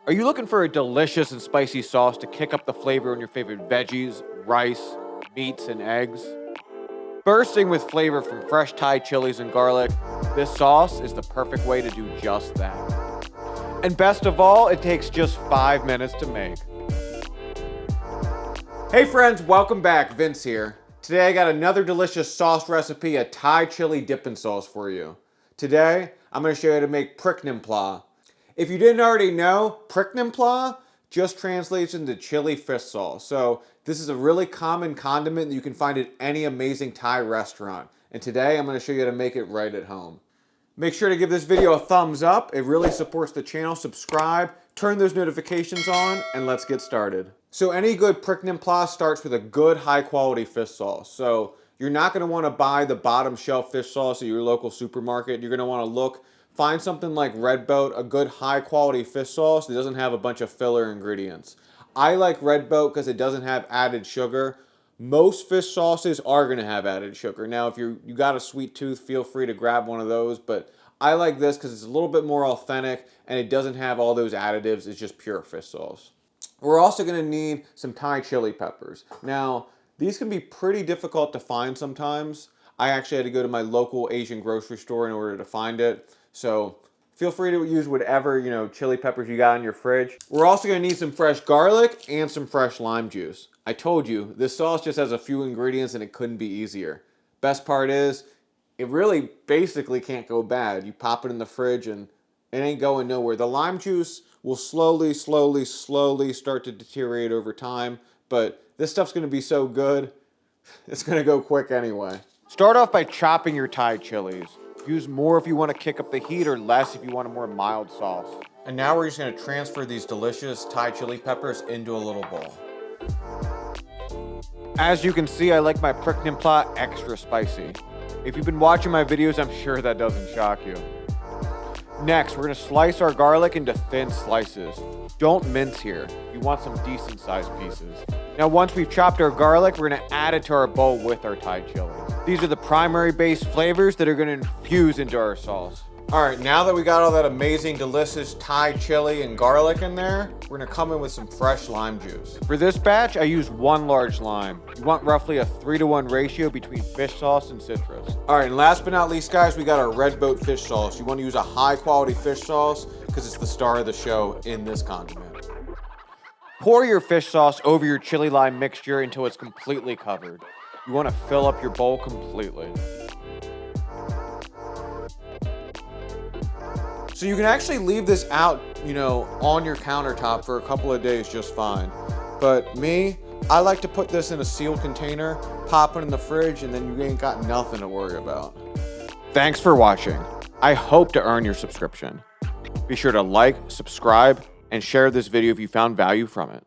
Are you looking for a delicious and spicy sauce to kick up the flavor on your favorite veggies, rice, meats, and eggs? Bursting with flavor from fresh Thai chilies and garlic, this sauce is the perfect way to do just that. And best of all, it takes just 5 minutes to make. Hey friends, welcome back. Vince here. Today I got another delicious sauce recipe, a Thai chili dipping sauce for you. Today, I'm going to show you how to make Prik Nim Pla. If you didn't already know, Prik Nim Pla just translates into chili fish sauce. So this is a really common condiment that you can find at any amazing Thai restaurant. And today I'm going to show you how to make it right at home. Make sure to give this video a thumbs up. It really supports the channel. Subscribe, turn those notifications on, and let's get started. So any good Prik Nim Pla starts with a good high quality fish sauce. So you're not going to want to buy the bottom shelf fish sauce at your local supermarket. You're going to want to find something like Red Boat, a good high quality fish sauce that doesn't have a bunch of filler ingredients. I like Red Boat because it doesn't have added sugar. Most fish sauces are going to have added sugar. Now, if you got a sweet tooth, feel free to grab one of those. But I like this because it's a little bit more authentic and it doesn't have all those additives. It's just pure fish sauce. We're also going to need some Thai chili peppers. Now, these can be pretty difficult to find sometimes. I actually had to go to my local Asian grocery store in order to find it. So feel free to use whatever, chili peppers you got in your fridge. We're also going to need some fresh garlic and some fresh lime juice. I told you, this sauce just has a few ingredients and it couldn't be easier. Best part is, it really basically can't go bad. You pop it in the fridge and it ain't going nowhere. The lime juice will slowly start to deteriorate over time, but this stuff's going to be so good, it's going to go quick anyway. Start off by chopping your Thai chilies. Use more if you want to kick up the heat or less if you want a more mild sauce. And now we're just going to transfer these delicious Thai chili peppers into a little bowl. As you can see, I like my Prik Nim Pla extra spicy. If you've been watching my videos, I'm sure that doesn't shock you. Next, we're going to slice our garlic into thin slices. Don't mince here. You want some decent sized pieces. Now, once we've chopped our garlic, we're going to add it to our bowl with our Thai chili. These are the primary base flavors that are going to infuse into our sauce. All right, now that we got all that amazing, delicious Thai chili and garlic in there, we're gonna come in with some fresh lime juice. For this batch, I used 1 large lime. You want roughly a 3-to-1 ratio between fish sauce and citrus. All right, and last but not least, guys, we got our Red Boat fish sauce. You wanna use a high quality fish sauce because it's the star of the show in this condiment. Pour your fish sauce over your chili lime mixture until it's completely covered. You wanna fill up your bowl completely. So you can actually leave this out, on your countertop for a couple of days just fine. But me, I like to put this in a sealed container, pop it in the fridge, and then you ain't got nothing to worry about. Thanks for watching. I hope to earn your subscription. Be sure to like, subscribe, and share this video if you found value from it.